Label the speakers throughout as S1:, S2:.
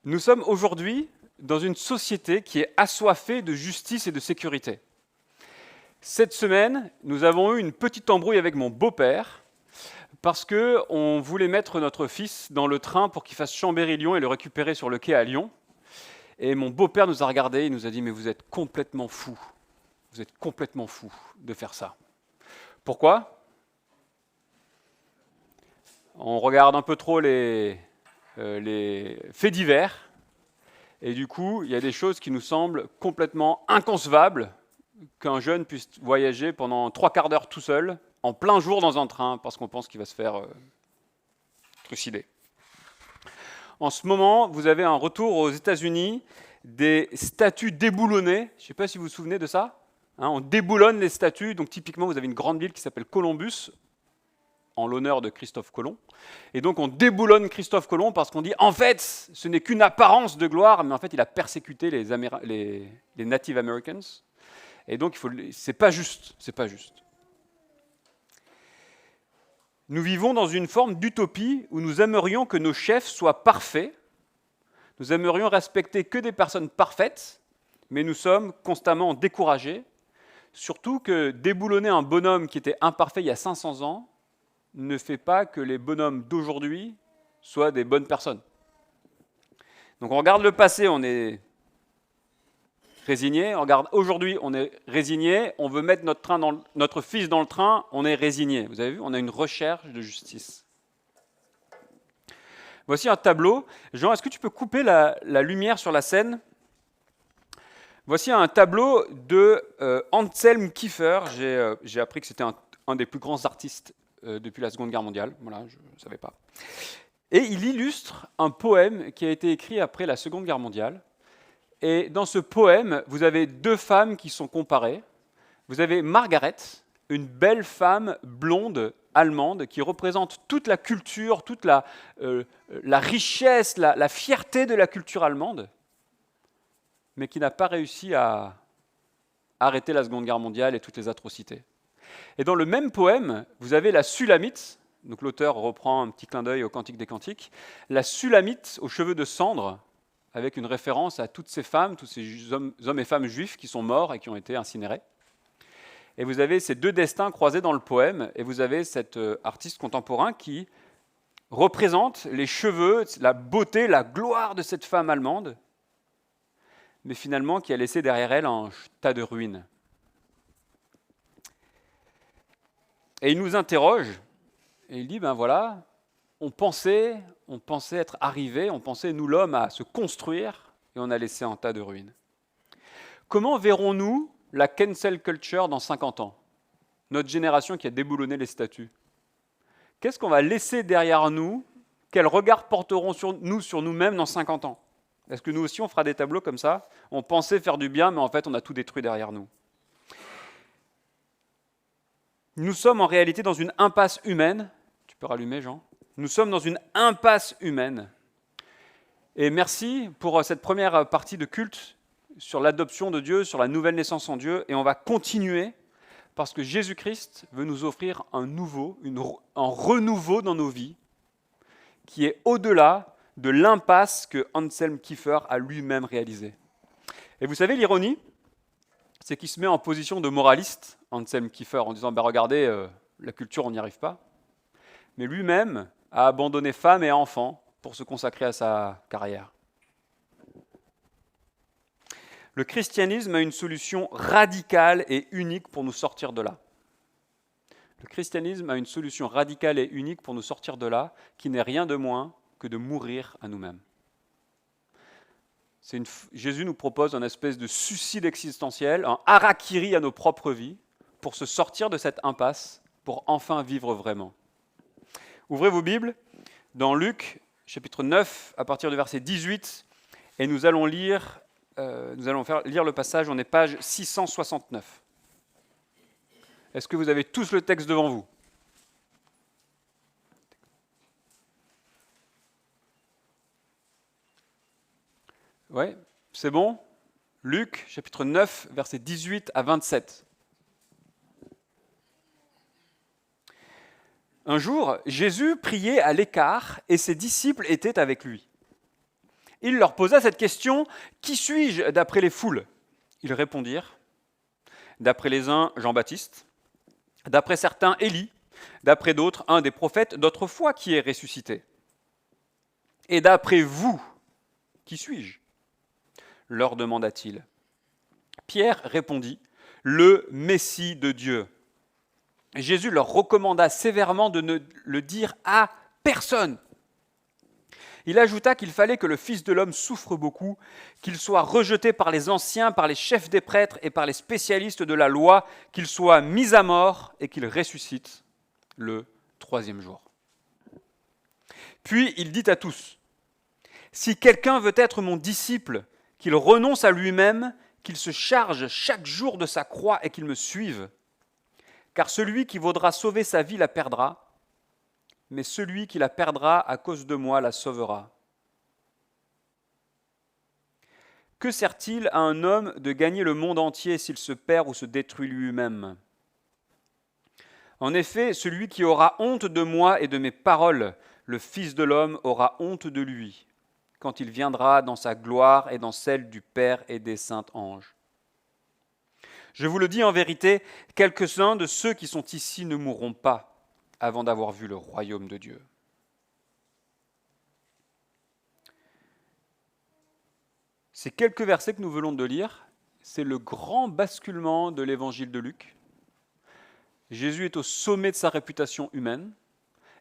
S1: Nous sommes aujourd'hui dans une société qui est assoiffée de justice et de sécurité. Cette semaine, nous avons eu une petite embrouille avec mon beau-père parce qu'on voulait mettre notre fils dans le train pour qu'il fasse Chambéry-Lyon et le récupérer sur le quai à Lyon. Et mon beau-père nous a regardés et nous a dit « Mais vous êtes complètement fous, vous êtes complètement fous de faire ça. » Pourquoi ? On regarde un peu trop les faits divers. Et du coup, il y a des choses qui nous semblent complètement inconcevables qu'un jeune puisse voyager pendant 3/4 d'heure tout seul, en plein jour dans un train, parce qu'on pense qu'il va se faire trucider. En ce moment, vous avez un retour aux États-Unis des statues déboulonnées. Je ne sais pas si vous vous souvenez de ça. On déboulonne les statues. Donc typiquement, vous avez une grande ville qui s'appelle Columbus, en l'honneur de Christophe Colomb. Et donc on déboulonne Christophe Colomb parce qu'on dit en fait ce n'est qu'une apparence de gloire, mais en fait il a persécuté les Native Americans. Et donc c'est pas juste, c'est pas juste. Nous vivons dans une forme d'utopie où nous aimerions que nos chefs soient parfaits, nous aimerions respecter que des personnes parfaites, mais nous sommes constamment découragés, surtout que déboulonner un bonhomme qui était imparfait il y a 500 ans ne fait pas que les bonhommes d'aujourd'hui soient des bonnes personnes. Donc on regarde le passé, on est résigné. On regarde aujourd'hui, on est résigné. On veut mettre notre fils dans le train, on est résigné. Vous avez vu, on a une recherche de justice. Voici un tableau. Jean, est-ce que tu peux couper la lumière sur la scène ? Voici un tableau de Anselm Kiefer. J'ai appris que c'était un des plus grands artistes depuis la Seconde Guerre mondiale. Voilà, je ne savais pas. Et il illustre un poème qui a été écrit après la Seconde Guerre mondiale. Et dans ce poème, vous avez deux femmes qui sont comparées. Vous avez Margaret, une belle femme blonde allemande qui représente toute la culture, toute la richesse, la fierté de la culture allemande, mais qui n'a pas réussi à arrêter la Seconde Guerre mondiale et toutes les atrocités. Et dans le même poème, vous avez la Sulamite, donc l'auteur reprend un petit clin d'œil au Cantique des Cantiques, la Sulamite aux cheveux de cendre, avec une référence à toutes ces femmes, tous ces hommes et femmes juifs qui sont morts et qui ont été incinérés. Et vous avez ces deux destins croisés dans le poème, et vous avez cet artiste contemporain qui représente les cheveux, la beauté, la gloire de cette femme allemande, mais finalement qui a laissé derrière elle un tas de ruines. Et il nous interroge, et il dit, ben voilà, on pensait être arrivé, on pensait, nous l'homme, à se construire, et on a laissé un tas de ruines. Comment verrons-nous la cancel culture dans 50 ans ? Notre génération qui a déboulonné les statues. Qu'est-ce qu'on va laisser derrière nous ? Quel regard porterons sur nous-mêmes dans 50 ans ? Est-ce que nous aussi on fera des tableaux comme ça ? On pensait faire du bien, mais en fait on a tout détruit derrière nous. Nous sommes en réalité dans une impasse humaine. Tu peux rallumer, Jean ? Nous sommes dans une impasse humaine. Et merci pour cette première partie de culte sur l'adoption de Dieu, sur la nouvelle naissance en Dieu. Et on va continuer parce que Jésus-Christ veut nous offrir un renouveau dans nos vies qui est au-delà de l'impasse que Anselm Kiefer a lui-même réalisée. Et vous savez, l'ironie, c'est qu'il se met en position de moraliste, Anselm Kiefer, en disant regardez, la culture, on n'y arrive pas. Mais lui-même a abandonné femme et enfants pour se consacrer à sa carrière. Le christianisme a une solution radicale et unique pour nous sortir de là. Le christianisme a une solution radicale et unique pour nous sortir de là, qui n'est rien de moins que de mourir à nous-mêmes. Jésus nous propose un espèce de suicide existentiel, un harakiri à nos propres vies, pour se sortir de cette impasse, pour enfin vivre vraiment. Ouvrez vos Bibles dans Luc, chapitre 9, à partir du verset 18, et nous allons lire le passage, on est page 669. Est-ce que vous avez tous le texte devant vous ? Oui, c'est bon ? Luc, chapitre 9, versets 18 à 27. Un jour, Jésus priait à l'écart et ses disciples étaient avec lui. Il leur posa cette question, « Qui suis-je d'après les foules ?» Ils répondirent, « D'après les uns, Jean-Baptiste, d'après certains, Élie, d'après d'autres, un des prophètes d'autrefois qui est ressuscité. Et d'après vous, qui suis-je » leur demanda-t-il. Pierre répondit, « Le Messie de Dieu. » Jésus leur recommanda sévèrement de ne le dire à personne. Il ajouta qu'il fallait que le Fils de l'homme souffre beaucoup, qu'il soit rejeté par les anciens, par les chefs des prêtres et par les spécialistes de la loi, qu'il soit mis à mort et qu'il ressuscite le 3e jour. Puis il dit à tous, « Si quelqu'un veut être mon disciple, qu'il renonce à lui-même, qu'il se charge chaque jour de sa croix et qu'il me suive. Car celui qui voudra sauver sa vie la perdra, mais celui qui la perdra à cause de moi la sauvera. Que sert-il à un homme de gagner le monde entier s'il se perd ou se détruit lui-même ? En effet, celui qui aura honte de moi et de mes paroles, le Fils de l'homme aura honte de lui, quand il viendra dans sa gloire et dans celle du Père et des saints anges. Je vous le dis en vérité, quelques-uns de ceux qui sont ici ne mourront pas avant d'avoir vu le royaume de Dieu. » Ces quelques versets que nous venons de lire, c'est le grand basculement de l'évangile de Luc. Jésus est au sommet de sa réputation humaine.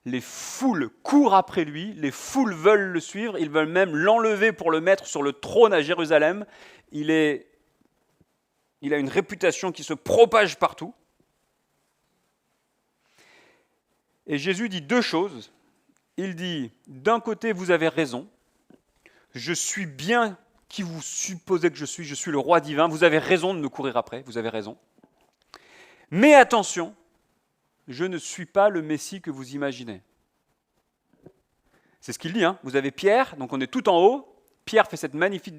S1: Les foules courent après lui, les foules veulent le suivre, ils veulent même l'enlever pour le mettre sur le trône à Jérusalem. Il a une réputation qui se propage partout. Et Jésus dit 2 choses. Il dit, d'un côté, vous avez raison, je suis bien qui vous supposez que je suis le roi divin, vous avez raison de me courir après, vous avez raison. Mais attention, je ne suis pas le Messie que vous imaginez. C'est ce qu'il dit, hein. Vous avez Pierre, donc on est tout en haut, Pierre fait cette magnifique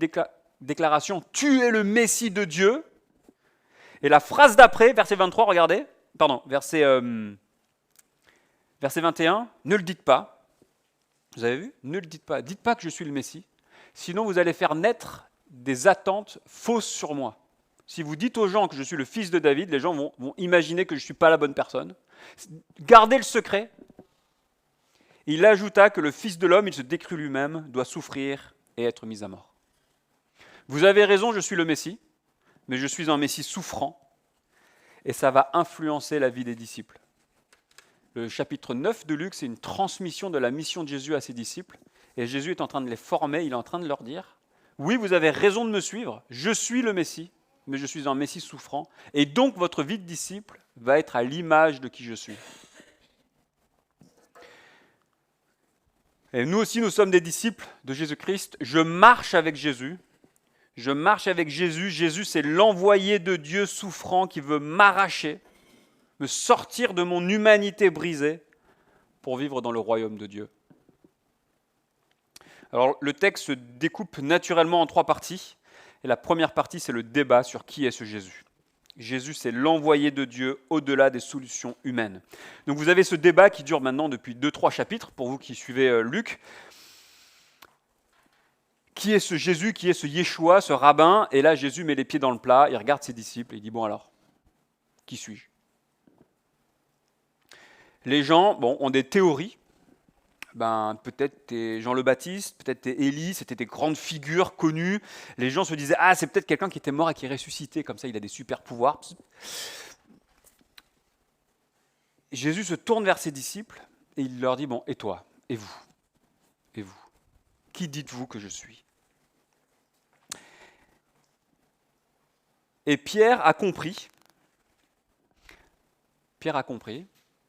S1: déclaration, « Tu es le Messie de Dieu ». Et la phrase d'après, verset 23, regardez, verset 21, « Ne le dites pas ». Vous avez vu ? Ne le dites pas. Dites pas que je suis le Messie. Sinon, vous allez faire naître des attentes fausses sur moi. Si vous dites aux gens que je suis le fils de David, les gens vont imaginer que je ne suis pas la bonne personne. Gardez le secret. Il ajouta que le Fils de l'homme, il se décrit lui-même, doit souffrir et être mis à mort. Vous avez raison, je suis le Messie, mais je suis un Messie souffrant, et ça va influencer la vie des disciples. Le chapitre 9 de Luc, c'est une transmission de la mission de Jésus à ses disciples, et Jésus est en train de les former, il est en train de leur dire, « Oui, vous avez raison de me suivre, je suis le Messie, mais je suis un Messie souffrant, et donc votre vie de disciple va être à l'image de qui je suis. » Et nous aussi, nous sommes des disciples de Jésus-Christ. Je marche avec Jésus. Je marche avec Jésus. Jésus, c'est l'envoyé de Dieu souffrant qui veut m'arracher, me sortir de mon humanité brisée pour vivre dans le royaume de Dieu. Alors, le texte se découpe naturellement en 3 parties. Et la première partie, c'est le débat sur qui est ce Jésus. Jésus, c'est l'envoyé de Dieu au-delà des solutions humaines. Donc vous avez ce débat qui dure maintenant depuis 2-3 chapitres, pour vous qui suivez Luc. Qui est ce Jésus, qui est ce Yeshua, ce rabbin ? Et là, Jésus met les pieds dans le plat, il regarde ses disciples et il dit, bon alors, qui suis-je ? Les gens ont des théories. Peut-être t'es Jean le Baptiste, peut-être t'es Élie, c'était des grandes figures connues. Les gens se disaient, c'est peut-être quelqu'un qui était mort et qui est ressuscité, comme ça il a des super pouvoirs. Jésus se tourne vers ses disciples et il leur dit, et toi ? Et vous ? Et vous ? Qui dites-vous que je suis ? Et Pierre a compris.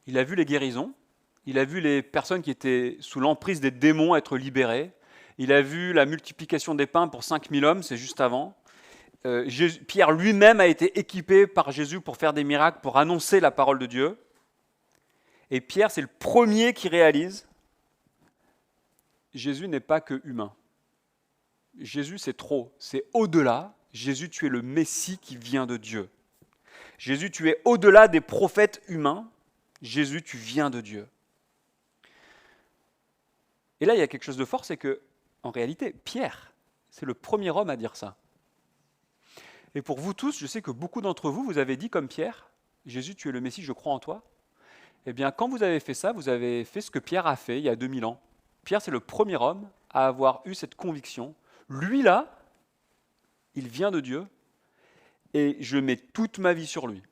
S1: Il a vu les guérisons. Il a vu les personnes qui étaient sous l'emprise des démons être libérées. Il a vu la multiplication des pains pour 5000 hommes, c'est juste avant. Pierre lui-même a été équipé par Jésus pour faire des miracles, pour annoncer la parole de Dieu. Et Pierre, c'est le premier qui réalise, Jésus n'est pas que humain. Jésus, c'est trop, c'est au-delà. Jésus, tu es le Messie qui vient de Dieu. Jésus, tu es au-delà des prophètes humains. Jésus, tu viens de Dieu. Et là, il y a quelque chose de fort, c'est que, en réalité, Pierre, C'est le premier homme à dire ça. Et pour vous tous, je sais que beaucoup d'entre vous, vous avez dit comme Pierre, Jésus, tu es le Messie, je crois en toi. Eh bien, quand vous avez fait ça, vous avez fait ce que Pierre a fait il y a 2000 ans. Pierre, c'est le premier homme à avoir eu cette conviction. Lui, là, il vient de Dieu et je mets toute ma vie sur lui.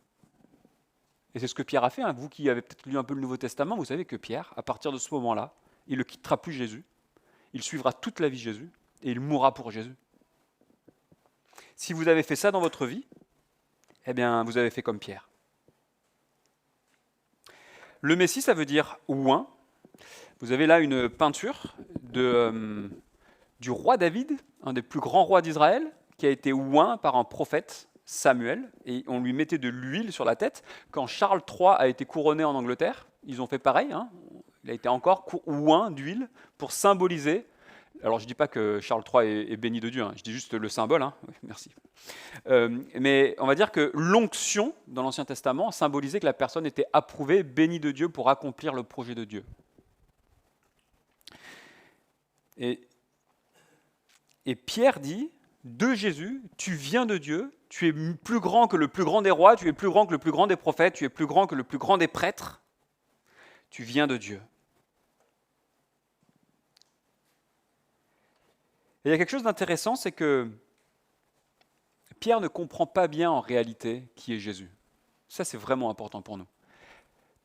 S1: Et c'est ce que Pierre a fait. Hein. Vous qui avez peut-être lu un peu le Nouveau Testament, vous savez que Pierre, à partir de ce moment-là, il ne quittera plus Jésus. Il suivra toute la vie Jésus et il mourra pour Jésus. Si vous avez fait ça dans votre vie, eh bien, vous avez fait comme Pierre. Le Messie, ça veut dire oint. Vous avez là une peinture du roi David, un des plus grands rois d'Israël, qui a été oint par un prophète, Samuel, et on lui mettait de l'huile sur la tête. Quand Charles III a été couronné en Angleterre, ils ont fait pareil. Hein. Il a été encore oint d'huile pour symboliser. Alors je ne dis pas que Charles III est béni de Dieu, hein. Je dis juste le symbole. Hein. Oui, merci. Mais on va dire que l'onction dans l'Ancien Testament symbolisait que la personne était approuvée, bénie de Dieu pour accomplir le projet de Dieu. Et Pierre dit de Jésus, tu viens de Dieu, tu es plus grand que le plus grand des rois, tu es plus grand que le plus grand des prophètes, tu es plus grand que le plus grand des prêtres, tu viens de Dieu. Et il y a quelque chose d'intéressant, c'est que Pierre ne comprend pas bien en réalité qui est Jésus. Ça, c'est vraiment important pour nous.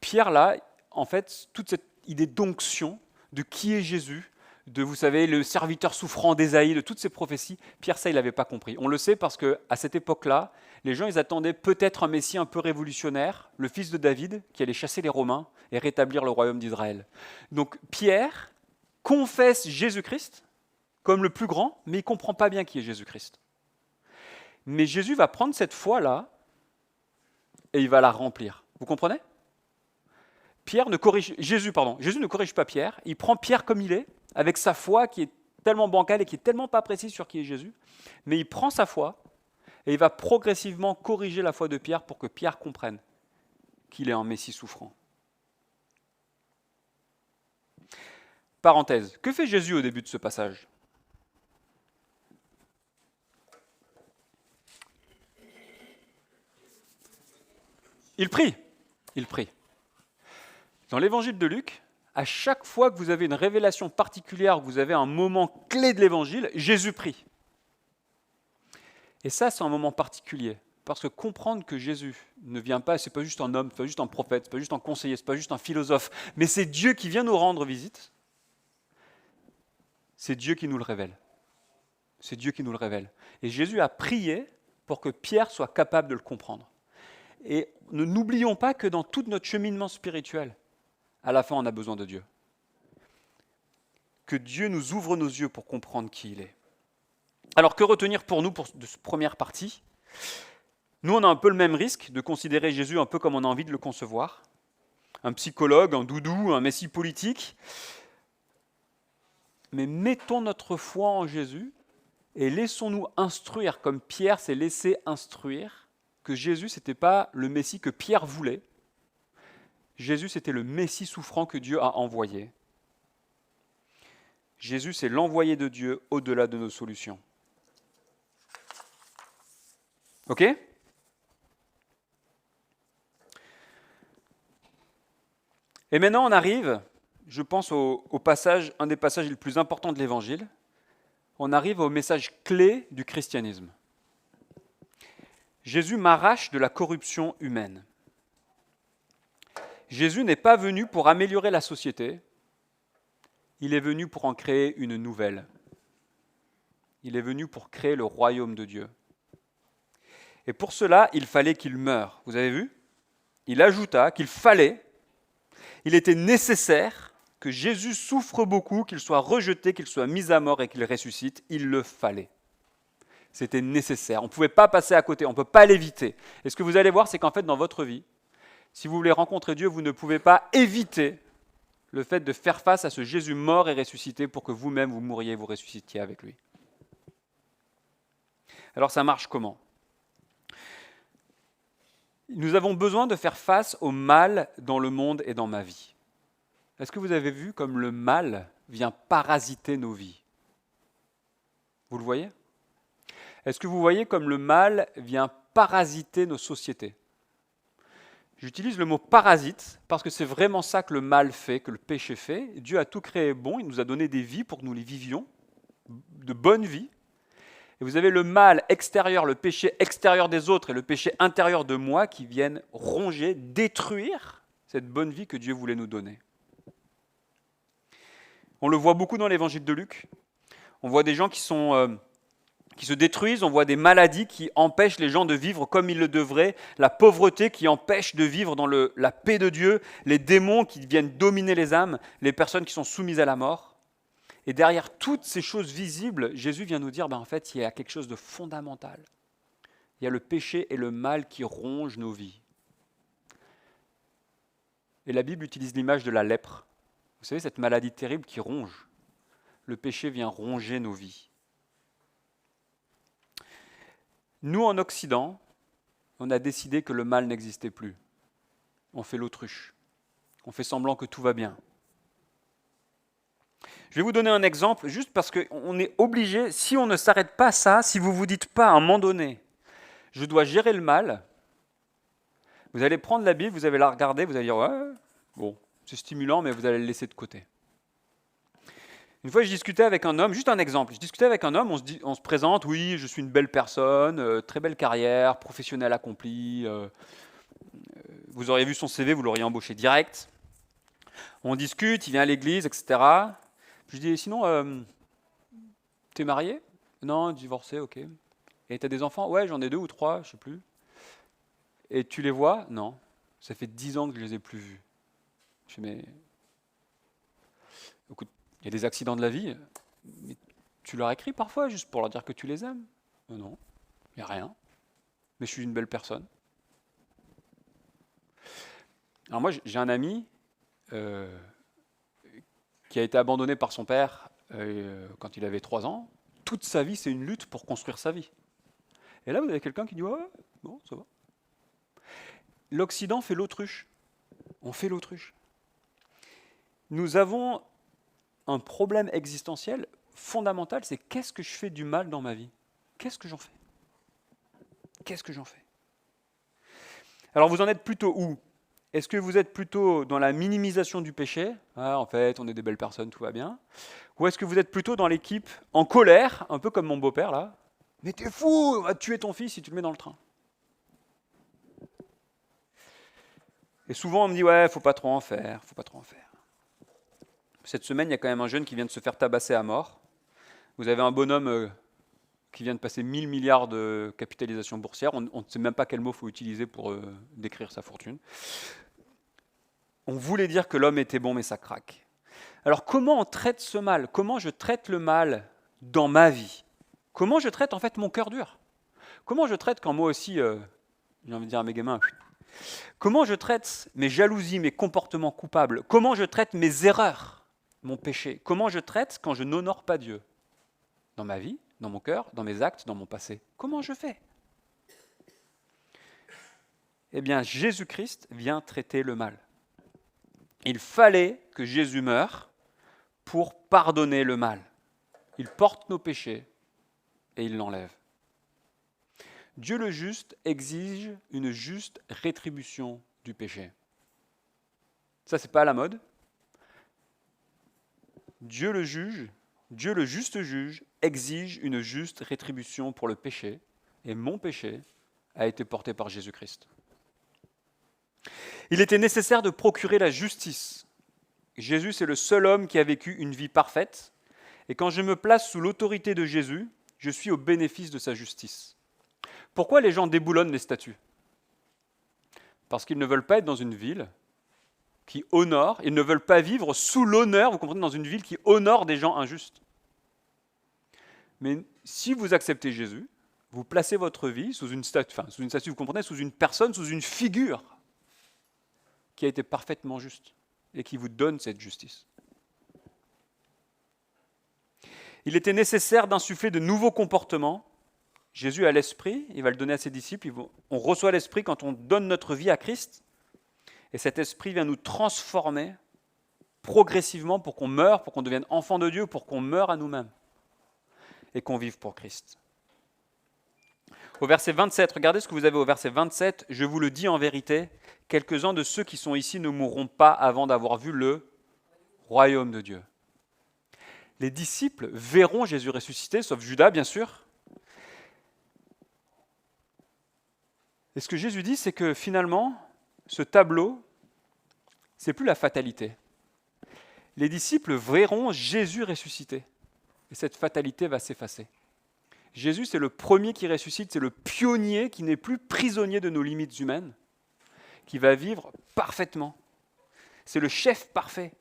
S1: Pierre, là, en fait, toute cette idée d'onction, de qui est Jésus, de, vous savez, le serviteur souffrant d'Ésaïe, de toutes ces prophéties, Pierre, ça, il n'avait pas compris. On le sait parce qu'à cette époque-là, les gens, ils attendaient peut-être un Messie un peu révolutionnaire, le fils de David, qui allait chasser les Romains et rétablir le royaume d'Israël. Donc Pierre confesse Jésus-Christ comme le plus grand, mais il ne comprend pas bien qui est Jésus-Christ. Mais Jésus va prendre cette foi-là et il va la remplir. Vous comprenez ? Jésus ne corrige pas Pierre, il prend Pierre comme il est, avec sa foi qui est tellement bancale et qui est tellement pas précise sur qui est Jésus, mais il prend sa foi et il va progressivement corriger la foi de Pierre pour que Pierre comprenne qu'il est un Messie souffrant. Parenthèse, que fait Jésus au début de ce passage ? Il prie. Dans l'évangile de Luc, à chaque fois que vous avez une révélation particulière, que vous avez un moment clé de l'évangile, Jésus prie. Et ça, c'est un moment particulier. Parce que comprendre que Jésus ne vient pas, c'est pas juste un homme, c'est pas juste un prophète, c'est pas juste un conseiller, c'est pas juste un philosophe, mais c'est Dieu qui vient nous rendre visite. C'est Dieu qui nous le révèle. C'est Dieu qui nous le révèle. Et Jésus a prié pour que Pierre soit capable de le comprendre. Et n'oublions pas que dans tout notre cheminement spirituel, à la fin, on a besoin de Dieu. Que Dieu nous ouvre nos yeux pour comprendre qui il est. Alors, que retenir pour nous de cette première partie ? Nous, on a un peu le même risque de considérer Jésus un peu comme on a envie de le concevoir. Un psychologue, un doudou, un messie politique. Mais mettons notre foi en Jésus et laissons-nous instruire, comme Pierre s'est laissé instruire, que Jésus, ce n'était pas le Messie que Pierre voulait. Jésus, c'était le Messie souffrant que Dieu a envoyé. Jésus, c'est l'envoyé de Dieu au-delà de nos solutions. Ok ? Et maintenant, on arrive, je pense, au passage, un des passages les plus importants de l'Évangile. On arrive au message clé du christianisme. Jésus m'arrache de la corruption humaine. Jésus n'est pas venu pour améliorer la société, il est venu pour en créer une nouvelle. Il est venu pour créer le royaume de Dieu. Et pour cela, il fallait qu'il meure. Vous avez vu ? Il ajouta qu'il il était nécessaire que Jésus souffre beaucoup, qu'il soit rejeté, qu'il soit mis à mort et qu'il ressuscite. Il le fallait. C'était nécessaire. On ne pouvait pas passer à côté, on ne peut pas l'éviter. Et ce que vous allez voir, c'est qu'en fait, dans votre vie, si vous voulez rencontrer Dieu, vous ne pouvez pas éviter le fait de faire face à ce Jésus mort et ressuscité pour que vous-même, vous mouriez et vous ressuscitiez avec lui. Alors ça marche comment ? Nous avons besoin de faire face au mal dans le monde et dans ma vie. Est-ce que vous avez vu comme le mal vient parasiter nos vies ? Vous le voyez? Est-ce que vous voyez comme le mal vient parasiter nos sociétés? J'utilise le mot parasite parce que c'est vraiment ça que le mal fait, que le péché fait. Dieu a tout créé bon, il nous a donné des vies pour que nous les vivions, de bonnes vies. Et vous avez le mal extérieur, le péché extérieur des autres et le péché intérieur de moi qui viennent ronger, détruire cette bonne vie que Dieu voulait nous donner. On le voit beaucoup dans l'évangile de Luc. On voit des gens qui se détruisent, on voit des maladies qui empêchent les gens de vivre comme ils le devraient, la pauvreté qui empêche de vivre dans la paix de Dieu, les démons qui viennent dominer les âmes, les personnes qui sont soumises à la mort. Et derrière toutes ces choses visibles, Jésus vient nous dire, en fait, il y a quelque chose de fondamental. Il y a le péché et le mal qui rongent nos vies. Et la Bible utilise l'image de la lèpre. Vous savez, cette maladie terrible qui ronge. Le péché vient ronger nos vies. Nous, en Occident, on a décidé que le mal n'existait plus. On fait l'autruche. On fait semblant que tout va bien. Je vais vous donner un exemple, juste parce qu'on est obligé, si on ne s'arrête pas à ça, si vous ne vous dites pas à un moment donné, je dois gérer le mal, vous allez prendre la Bible, vous allez la regarder, vous allez dire, ouais, bon, c'est stimulant, mais vous allez le laisser de côté. Une fois, je discutais avec un homme, juste un exemple, je discutais avec un homme, on se présente, oui, je suis une belle personne, très belle carrière, professionnel accompli, vous auriez vu son CV, vous l'auriez embauché direct. On discute, il vient à l'église, etc. Je lui dis, sinon, t'es marié? Non, divorcé, ok. Et t'as des enfants? Ouais, j'en ai 2 ou 3, je sais plus. Et tu les vois? Non. Ça fait 10 ans que je les ai plus vus. Je fais, mais écoute, il y a des accidents de la vie, mais tu leur écris parfois juste pour leur dire que tu les aimes? Non, il n'y a rien. Mais je suis une belle personne. Alors moi, j'ai un ami qui a été abandonné par son père quand il avait 3 ans. Toute sa vie, c'est une lutte pour construire sa vie. Et là, vous avez quelqu'un qui dit, ouais, bon, ça va. L'Occident fait l'autruche. On fait l'autruche. Nous avons un problème existentiel fondamental, c'est qu'est-ce que je fais du mal dans ma vie? Qu'est-ce que j'en fais? Qu'est-ce que j'en fais? Alors vous en êtes plutôt où? Est-ce que vous êtes plutôt dans la minimisation du péché? Ah, en fait, on est des belles personnes, tout va bien. Ou est-ce que vous êtes plutôt dans l'équipe en colère, un peu comme mon beau-père là? Mais t'es fou, on va tuer ton fils si tu le mets dans le train. Et souvent on me dit, ouais, faut pas trop en faire, faut pas trop en faire. Cette semaine, il y a quand même un jeune qui vient de se faire tabasser à mort. Vous avez un bonhomme qui vient de passer 1000 milliards de capitalisation boursière. On ne sait même pas quel mot il faut utiliser pour décrire sa fortune. On voulait dire que l'homme était bon, mais ça craque. Alors comment on traite ce mal? Comment je traite le mal dans ma vie? Comment je traite en fait mon cœur dur? Comment je traite quand moi aussi, j'ai envie de dire à mes gamins, comment je traite mes jalousies, mes comportements coupables? Comment je traite mes erreurs? Mon péché? Comment je traite quand je n'honore pas Dieu? Dans ma vie, dans mon cœur, dans mes actes, dans mon passé. Comment je fais? Eh bien, Jésus-Christ vient traiter le mal. Il fallait que Jésus meure pour pardonner le mal. Il porte nos péchés et il l'enlève. Dieu le juste exige une juste rétribution du péché. Ça, c'est pas à la mode. Dieu le juste juge, exige une juste rétribution pour le péché, et mon péché a été porté par Jésus-Christ. Il était nécessaire de procurer la justice. Jésus, c'est le seul homme qui a vécu une vie parfaite, et quand je me place sous l'autorité de Jésus, je suis au bénéfice de sa justice. Pourquoi les gens déboulonnent les statues? Parce qu'ils ne veulent pas être dans une ville qui honore, ils ne veulent pas vivre sous l'honneur, vous comprenez, dans une ville qui honore des gens injustes. Mais si vous acceptez Jésus, vous placez votre vie sous une statue, vous comprenez, sous une personne, sous une figure qui a été parfaitement juste et qui vous donne cette justice. Il était nécessaire d'insuffler de nouveaux comportements. Jésus a l'esprit, il va le donner à ses disciples, on reçoit l'esprit quand on donne notre vie à Christ. Et cet esprit vient nous transformer progressivement pour qu'on meure, pour qu'on devienne enfant de Dieu, pour qu'on meure à nous-mêmes. et qu'on vive pour Christ. Au verset 27, regardez ce que vous avez au verset 27. « Je vous le dis en vérité, quelques-uns de ceux qui sont ici ne mourront pas avant d'avoir vu le royaume de Dieu. » Les disciples verront Jésus ressuscité, sauf Judas, bien sûr. Et ce que Jésus dit, c'est que finalement, ce tableau, c'est plus la fatalité. Les disciples verront Jésus ressuscité. Et cette fatalité va s'effacer. Jésus, c'est le premier qui ressuscite, c'est le pionnier qui n'est plus prisonnier de nos limites humaines, qui va vivre parfaitement. C'est le chef parfait.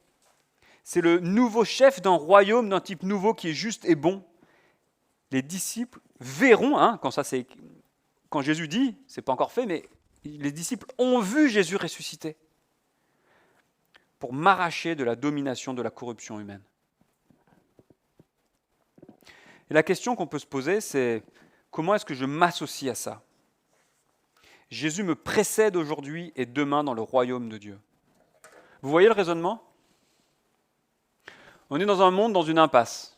S1: C'est le nouveau chef d'un royaume d'un type nouveau qui est juste et bon. Les disciples verront, quand Jésus dit, c'est pas encore fait, mais les disciples ont vu Jésus ressuscité pour m'arracher de la domination de la corruption humaine. Et la question qu'on peut se poser, c'est comment est-ce que je m'associe à ça ? Jésus me précède aujourd'hui et demain dans le royaume de Dieu. Vous voyez le raisonnement ? On est dans un monde, dans une impasse.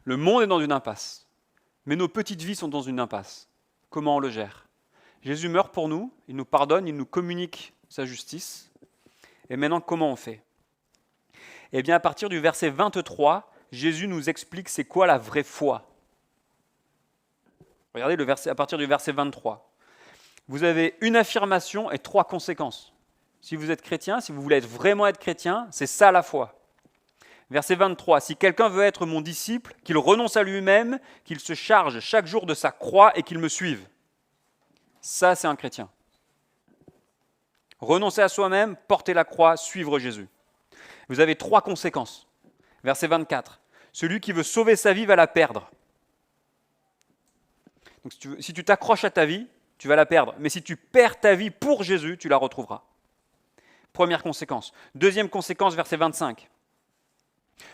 S1: Le monde est dans une impasse. Mais nos petites vies sont dans une impasse. Comment on le gère ? Jésus meurt pour nous, il nous pardonne, il nous communique sa justice. Et maintenant, comment on fait ? Eh bien, à partir du verset 23, Jésus nous explique c'est quoi la vraie foi. Regardez à partir du verset 23. Vous avez une affirmation et 3 conséquences. Si vous êtes chrétien, si vous voulez vraiment être chrétien, c'est ça la foi. Verset 23, « Si quelqu'un veut être mon disciple, qu'il renonce à lui-même, qu'il se charge chaque jour de sa croix et qu'il me suive. » Ça, c'est un chrétien. Renoncer à soi-même, porter la croix, suivre Jésus. Vous avez 3 conséquences. Verset 24, « Celui qui veut sauver sa vie va la perdre. » Donc, si tu t'accroches à ta vie, tu vas la perdre. Mais si tu perds ta vie pour Jésus, tu la retrouveras. Première conséquence. Deuxième conséquence, verset 25.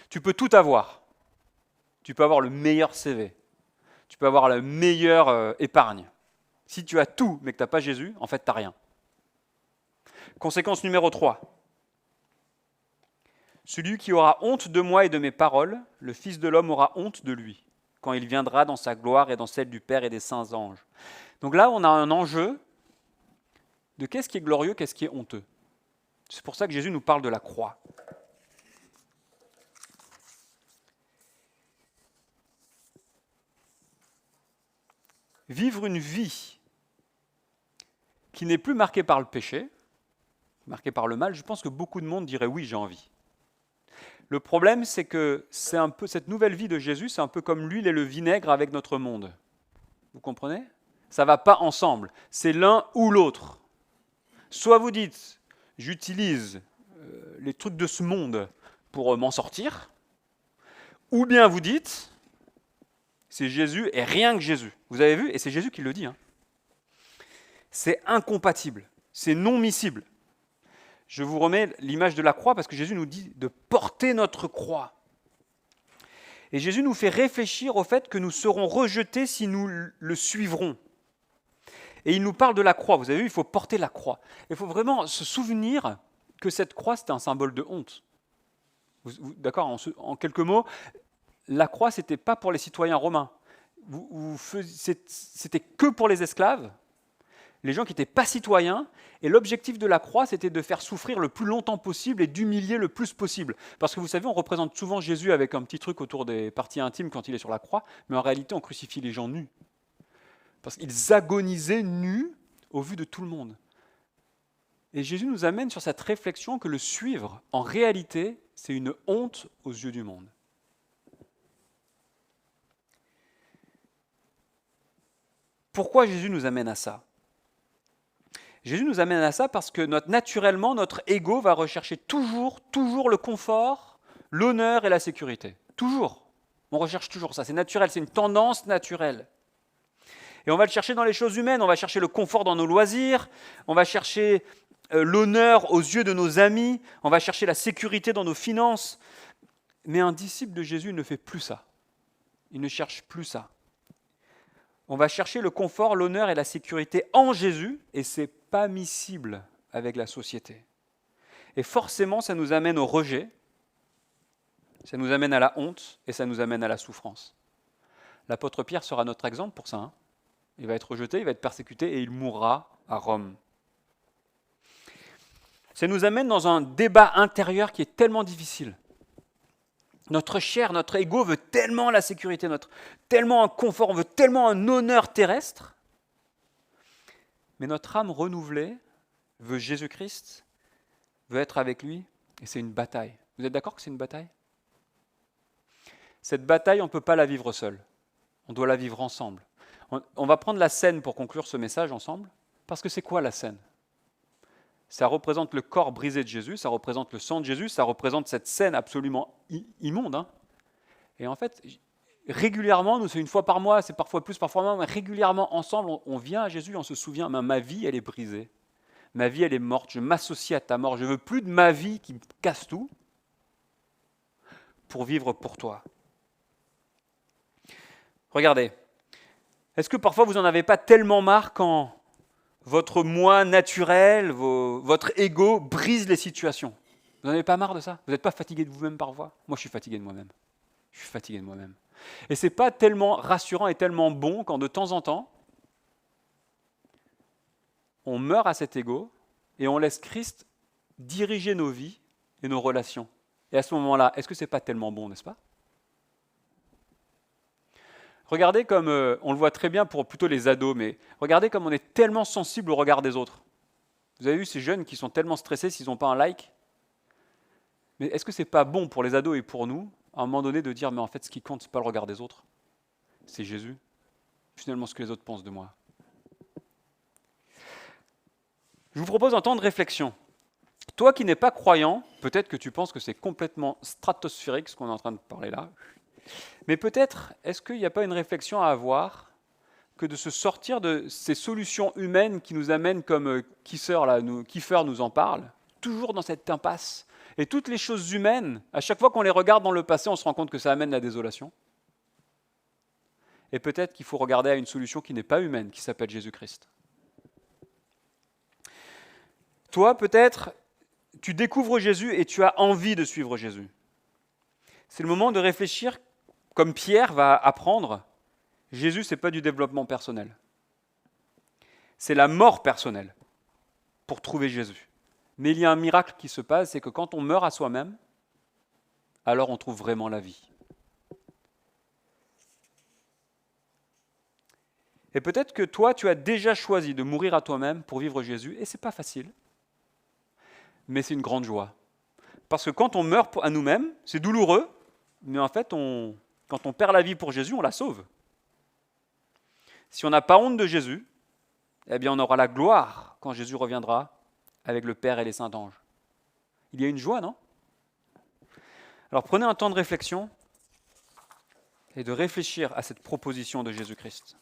S1: Tu peux tout avoir. Tu peux avoir le meilleur CV. Tu peux avoir la meilleure épargne. Si tu as tout, mais que tu n'as pas Jésus, en fait, tu n'as rien. Conséquence numéro 3. Celui qui aura honte de moi et de mes paroles, le Fils de l'homme aura honte de lui, quand il viendra dans sa gloire et dans celle du Père et des saints anges. Donc là, on a un enjeu de qu'est-ce qui est glorieux, qu'est-ce qui est honteux. C'est pour ça que Jésus nous parle de la croix. Vivre une vie qui n'est plus marquée par le péché, marquée par le mal, je pense que beaucoup de monde dirait oui, j'ai envie. Le problème, c'est que c'est un peu cette nouvelle vie de Jésus, c'est un peu comme l'huile et le vinaigre avec notre monde. Vous comprenez ? Ça ne va pas ensemble. C'est l'un ou l'autre. Soit vous dites, j'utilise les trucs de ce monde pour m'en sortir, ou bien vous dites, c'est Jésus et rien que Jésus. Vous avez vu ? Et c'est Jésus qui le dit. C'est incompatible, c'est non miscible. Je vous remets l'image de la croix parce que Jésus nous dit de porter notre croix. Et Jésus nous fait réfléchir au fait que nous serons rejetés si nous le suivrons. Et il nous parle de la croix. Vous avez vu, il faut porter la croix. Il faut vraiment se souvenir que cette croix, c'était un symbole de honte. D'accord ? En quelques mots, la croix, ce n'était pas pour les citoyens romains. C'était que pour les esclaves, les gens qui n'étaient pas citoyens, et l'objectif de la croix, c'était de faire souffrir le plus longtemps possible et d'humilier le plus possible. Parce que vous savez, on représente souvent Jésus avec un petit truc autour des parties intimes quand il est sur la croix, mais en réalité, on crucifie les gens nus. Parce qu'ils agonisaient nus au vu de tout le monde. Et Jésus nous amène sur cette réflexion que le suivre, en réalité, c'est une honte aux yeux du monde. Pourquoi Jésus nous amène à ça ? Jésus nous amène à ça parce que naturellement, notre ego va rechercher toujours le confort, l'honneur et la sécurité. Toujours. On recherche toujours ça. C'est naturel, c'est une tendance naturelle. Et on va le chercher dans les choses humaines. On va chercher le confort dans nos loisirs. On va chercher l'honneur aux yeux de nos amis. On va chercher la sécurité dans nos finances. Mais un disciple de Jésus ne fait plus ça. Il ne cherche plus ça. On va chercher le confort, l'honneur et la sécurité en Jésus, et ce n'est pas miscible avec la société. Et forcément, ça nous amène au rejet, ça nous amène à la honte, et ça nous amène à la souffrance. L'apôtre Pierre sera notre exemple pour ça. Il va être rejeté, il va être persécuté et il mourra à Rome. Ça nous amène dans un débat intérieur qui est tellement difficile. Notre chair, notre ego veut tellement la sécurité, tellement un confort, on veut tellement un honneur terrestre. Mais notre âme renouvelée veut Jésus-Christ, veut être avec lui, et c'est une bataille. Vous êtes d'accord que c'est une bataille ? Cette bataille, on ne peut pas la vivre seul. On doit la vivre ensemble. On va prendre la scène pour conclure ce message ensemble, parce que c'est quoi la scène ? Ça représente le corps brisé de Jésus, ça représente le sang de Jésus, ça représente cette scène absolument immonde. Et en fait, régulièrement, nous c'est une fois par mois, c'est parfois plus, parfois moins, mais régulièrement ensemble, on vient à Jésus, on se souvient, ma vie elle est brisée, ma vie elle est morte, je m'associe à ta mort, je ne veux plus de ma vie qui me casse tout pour vivre pour toi. Regardez, est-ce que parfois vous n'en avez pas tellement marre quand votre moi naturel, votre ego brise les situations ? Vous n'en avez pas marre de ça ? Vous n'êtes pas fatigué de vous-même parfois ? Moi je suis fatigué de moi-même. Je suis fatigué de moi-même. Et ce n'est pas tellement rassurant et tellement bon quand de temps en temps, on meurt à cet ego et on laisse Christ diriger nos vies et nos relations. Et à ce moment-là, est-ce que ce n'est pas tellement bon, n'est-ce pas ? Regardez comme, on le voit très bien pour plutôt les ados, mais regardez comme on est tellement sensible au regard des autres. Vous avez vu ces jeunes qui sont tellement stressés s'ils n'ont pas un like ? Mais est-ce que ce n'est pas bon pour les ados et pour nous, à un moment donné, de dire, mais en fait, ce qui compte, ce n'est pas le regard des autres, c'est Jésus. Finalement, ce que les autres pensent de moi. Je vous propose un temps de réflexion. Toi qui n'es pas croyant, peut-être que tu penses que c'est complètement stratosphérique ce qu'on est en train de parler là. Mais peut-être, est-ce qu'il n'y a pas une réflexion à avoir que de se sortir de ces solutions humaines qui nous amènent comme Kiefer nous en parle, toujours dans cette impasse. Et toutes les choses humaines, à chaque fois qu'on les regarde dans le passé, on se rend compte que ça amène la désolation. Et peut-être qu'il faut regarder à une solution qui n'est pas humaine, qui s'appelle Jésus-Christ. Toi, peut-être, tu découvres Jésus et tu as envie de suivre Jésus. C'est le moment de réfléchir, comme Pierre va apprendre, Jésus, ce n'est pas du développement personnel. C'est la mort personnelle pour trouver Jésus. Mais il y a un miracle qui se passe, c'est que quand on meurt à soi-même, alors on trouve vraiment la vie. Et peut-être que toi, tu as déjà choisi de mourir à toi-même pour vivre Jésus, et ce n'est pas facile, mais c'est une grande joie. Parce que quand on meurt à nous-mêmes, c'est douloureux, mais en fait, quand on perd la vie pour Jésus, on la sauve. Si on n'a pas honte de Jésus, eh bien on aura la gloire quand Jésus reviendra avec le Père et les saints anges. Il y a une joie, non ? Alors prenez un temps de réflexion et de réfléchir à cette proposition de Jésus-Christ.